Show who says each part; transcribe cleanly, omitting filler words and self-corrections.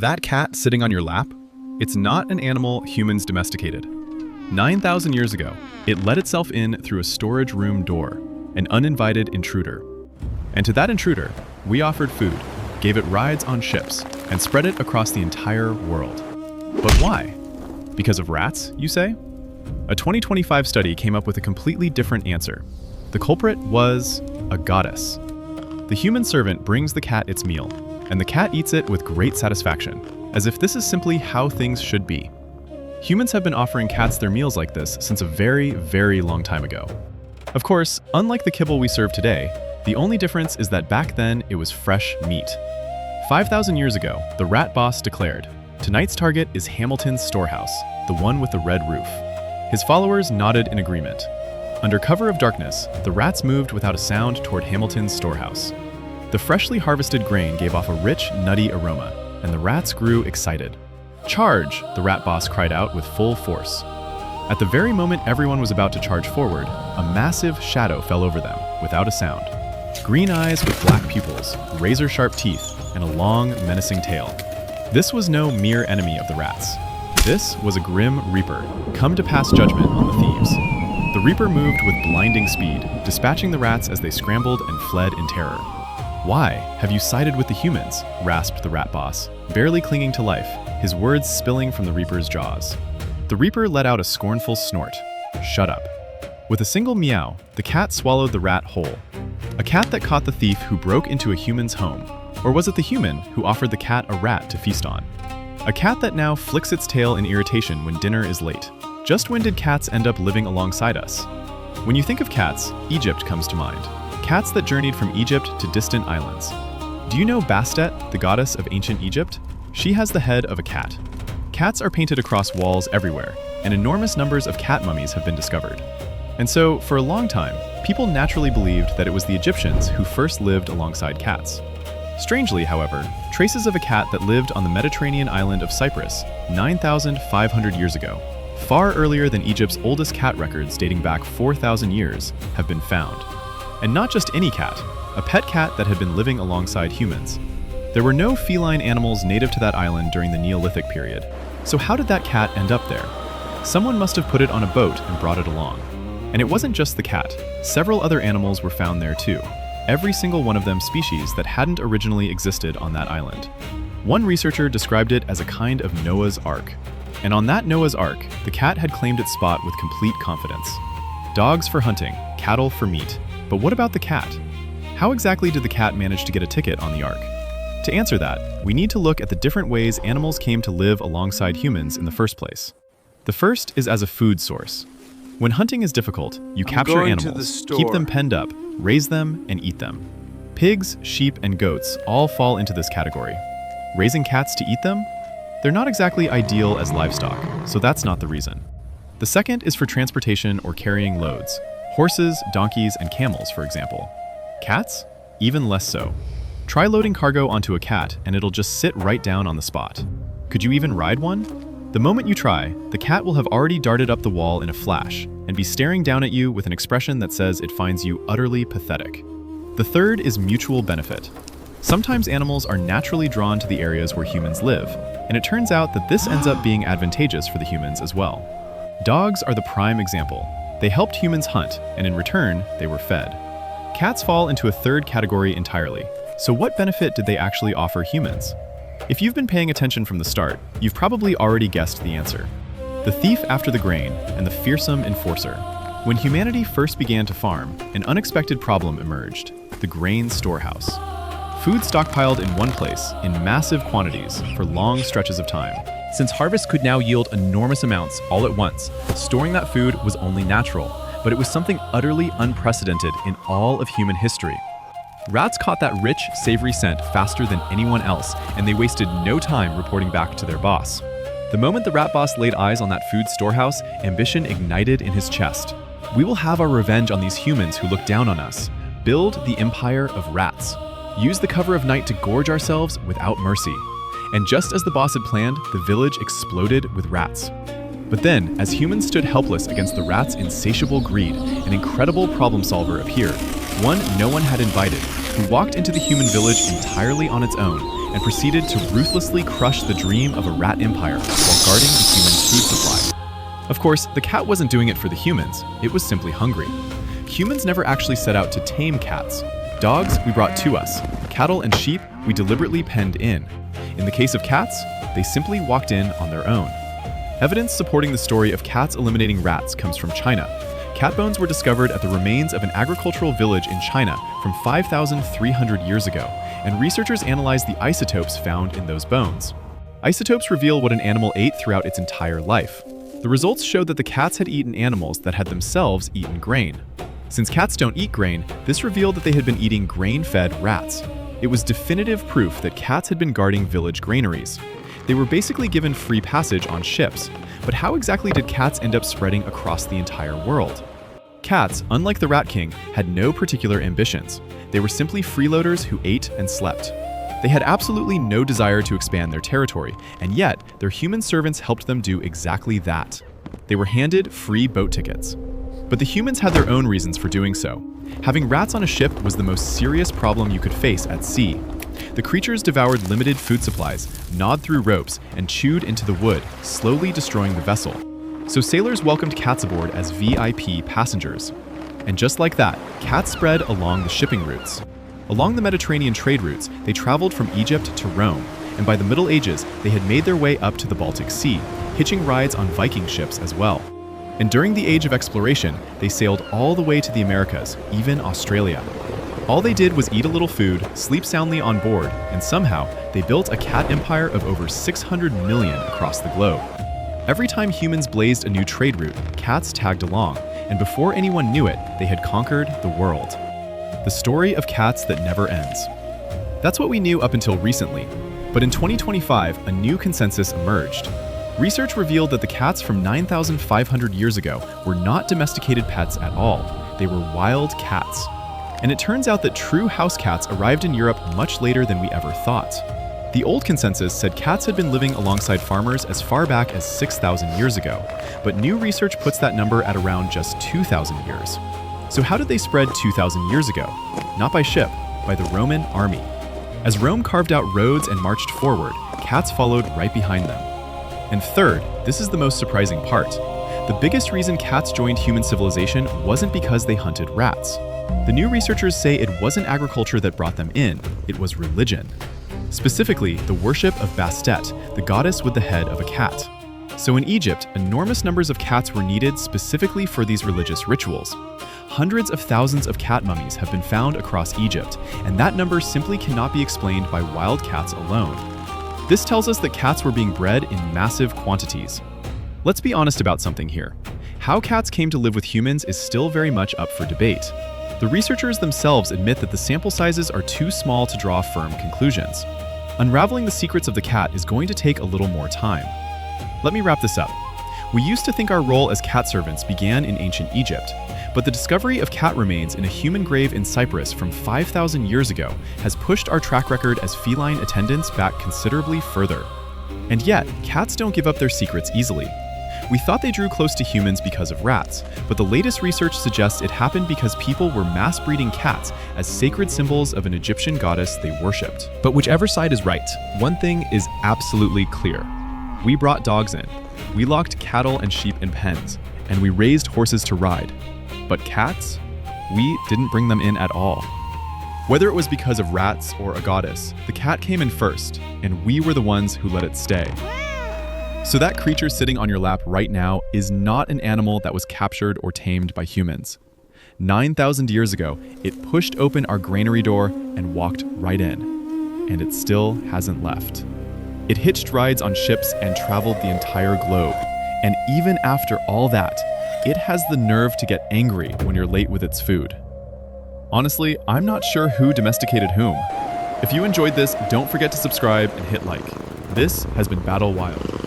Speaker 1: That cat sitting on your lap? It's not an animal humans domesticated. 9,000 years ago, it let itself in through a storage room door, an uninvited intruder. And to that intruder, we offered food, gave it rides on ships, and spread it across the entire world. But why? Because of rats, you say? A 2025 study came up with a completely different answer. The culprit was a goddess. The human servant brings the cat its meal, and the cat eats it with great satisfaction, as if this is simply how things should be. Humans have been offering cats their meals like this since a very, very long time ago. Of course, unlike the kibble we serve today, the only difference is that back then it was fresh meat. 5,000 years ago, the rat boss declared, "Tonight's target is Hamilton's storehouse, the one with the red roof." His followers nodded in agreement. Under cover of darkness, the rats moved without a sound toward Hamilton's storehouse. The freshly harvested grain gave off a rich, nutty aroma, and the rats grew excited. "Charge!" the rat boss cried out with full force. At the very moment everyone was about to charge forward, a massive shadow fell over them, without a sound. Green eyes with black pupils, razor-sharp teeth, and a long, menacing tail. This was no mere enemy of the rats. This was a grim reaper, come to pass judgment on the thieves. The reaper moved with blinding speed, dispatching the rats as they scrambled and fled in terror. "Why have you sided with the humans?" rasped the rat boss, barely clinging to life, his words spilling from the reaper's jaws. The reaper let out a scornful snort. "Shut up." With a single meow, the cat swallowed the rat whole. A cat that caught the thief who broke into a human's home. Or was it the human who offered the cat a rat to feast on? A cat that now flicks its tail in irritation when dinner is late. Just when did cats end up living alongside us? When you think of cats, Egypt comes to mind. Cats that journeyed from Egypt to distant islands. Do you know Bastet, the goddess of ancient Egypt? She has the head of a cat. Cats are painted across walls everywhere, and enormous numbers of cat mummies have been discovered. And so, for a long time, people naturally believed that it was the Egyptians who first lived alongside cats. Strangely, however, traces of a cat that lived on the Mediterranean island of Cyprus 9,500 years ago, far earlier than Egypt's oldest cat records dating back 4,000 years, have been found. And not just any cat, a pet cat that had been living alongside humans. There were no feline animals native to that island during the Neolithic period. So how did that cat end up there? Someone must have put it on a boat and brought it along. And it wasn't just the cat. Several other animals were found there too. Every single one of them species that hadn't originally existed on that island. One researcher described it as a kind of Noah's Ark. And on that Noah's Ark, the cat had claimed its spot with complete confidence. Dogs for hunting, cattle for meat. But what about the cat? How exactly did the cat manage to get a ticket on the Ark? To answer that, we need to look at the different ways animals came to live alongside humans in the first place. The first is as a food source. When hunting is difficult, you capture animals, keep them penned up, raise them, and eat them. Pigs, sheep, and goats all fall into this category. Raising cats to eat them? They're not exactly ideal as livestock, so that's not the reason. The second is for transportation or carrying loads. Horses, donkeys, and camels, for example. Cats? Even less so. Try loading cargo onto a cat and it'll just sit right down on the spot. Could you even ride one? The moment you try, the cat will have already darted up the wall in a flash and be staring down at you with an expression that says it finds you utterly pathetic. The third is mutual benefit. Sometimes animals are naturally drawn to the areas where humans live, and it turns out that this ends up being advantageous for the humans as well. Dogs are the prime example. They helped humans hunt, and in return, they were fed. Cats fall into a third category entirely. So what benefit did they actually offer humans? If you've been paying attention from the start, you've probably already guessed the answer. The thief after the grain and the fearsome enforcer. When humanity first began to farm, an unexpected problem emerged: the grain storehouse. Food stockpiled in one place, in massive quantities, for long stretches of time. Since harvest could now yield enormous amounts all at once, storing that food was only natural, but it was something utterly unprecedented in all of human history. Rats caught that rich, savory scent faster than anyone else, and they wasted no time reporting back to their boss. The moment the rat boss laid eyes on that food storehouse, ambition ignited in his chest. We will have our revenge on these humans who look down on us. Build the empire of rats. Use the cover of night to gorge ourselves without mercy. And just as the boss had planned, the village exploded with rats. But then, as humans stood helpless against the rats' insatiable greed, an incredible problem solver appeared, one no one had invited, who walked into the human village entirely on its own and proceeded to ruthlessly crush the dream of a rat empire while guarding the human food supply. Of course, the cat wasn't doing it for the humans, it was simply hungry. Humans never actually set out to tame cats. Dogs we brought to us, cattle and sheep we deliberately penned in. In the case of cats, they simply walked in on their own. Evidence supporting the story of cats eliminating rats comes from China. Cat bones were discovered at the remains of an agricultural village in China from 5,300 years ago, and researchers analyzed the isotopes found in those bones. Isotopes reveal what an animal ate throughout its entire life. The results showed that the cats had eaten animals that had themselves eaten grain. Since cats don't eat grain, this revealed that they had been eating grain-fed rats. It was definitive proof that cats had been guarding village granaries. They were basically given free passage on ships. But how exactly did cats end up spreading across the entire world? Cats, unlike the Rat King, had no particular ambitions. They were simply freeloaders who ate and slept. They had absolutely no desire to expand their territory, and yet their human servants helped them do exactly that. They were handed free boat tickets. But the humans had their own reasons for doing so. Having rats on a ship was the most serious problem you could face at sea. The creatures devoured limited food supplies, gnawed through ropes, and chewed into the wood, slowly destroying the vessel. So sailors welcomed cats aboard as VIP passengers. And just like that, cats spread along the shipping routes. Along the Mediterranean trade routes, they traveled from Egypt to Rome, and by the Middle Ages, they had made their way up to the Baltic Sea, hitching rides on Viking ships as well. And during the Age of Exploration, they sailed all the way to the Americas, even Australia. All they did was eat a little food, sleep soundly on board, and somehow they built a cat empire of over 600 million across the globe. Every time humans blazed a new trade route, cats tagged along, and before anyone knew it, they had conquered the world. The story of cats that never ends. That's what we knew up until recently, but in 2025, a new consensus emerged. Research revealed that the cats from 9,500 years ago were not domesticated pets at all. They were wild cats. And it turns out that true house cats arrived in Europe much later than we ever thought. The old consensus said cats had been living alongside farmers as far back as 6,000 years ago, but new research puts that number at around just 2,000 years. So how did they spread 2,000 years ago? Not by ship, by the Roman army. As Rome carved out roads and marched forward, cats followed right behind them. And third, this is the most surprising part. The biggest reason cats joined human civilization wasn't because they hunted rats. The new researchers say it wasn't agriculture that brought them in, it was religion. Specifically, the worship of Bastet, the goddess with the head of a cat. So in Egypt, enormous numbers of cats were needed specifically for these religious rituals. Hundreds of thousands of cat mummies have been found across Egypt, and that number simply cannot be explained by wild cats alone. This tells us that cats were being bred in massive quantities. Let's be honest about something here. How cats came to live with humans is still very much up for debate. The researchers themselves admit that the sample sizes are too small to draw firm conclusions. Unraveling the secrets of the cat is going to take a little more time. Let me wrap this up. We used to think our role as cat servants began in ancient Egypt, but the discovery of cat remains in a human grave in Cyprus from 5,000 years ago has pushed our track record as feline attendants back considerably further. And yet, cats don't give up their secrets easily. We thought they drew close to humans because of rats, but the latest research suggests it happened because people were mass breeding cats as sacred symbols of an Egyptian goddess they worshipped. But whichever side is right, one thing is absolutely clear. We brought dogs in, we locked cattle and sheep in pens, and we raised horses to ride. But cats? We didn't bring them in at all. Whether it was because of rats or a goddess, the cat came in first, and we were the ones who let it stay. So that creature sitting on your lap right now is not an animal that was captured or tamed by humans. 9,000 years ago, it pushed open our granary door and walked right in. And it still hasn't left. It hitched rides on ships and traveled the entire globe. And even after all that, it has the nerve to get angry when you're late with its food. Honestly, I'm not sure who domesticated whom. If you enjoyed this, don't forget to subscribe and hit like. This has been Battle Wild.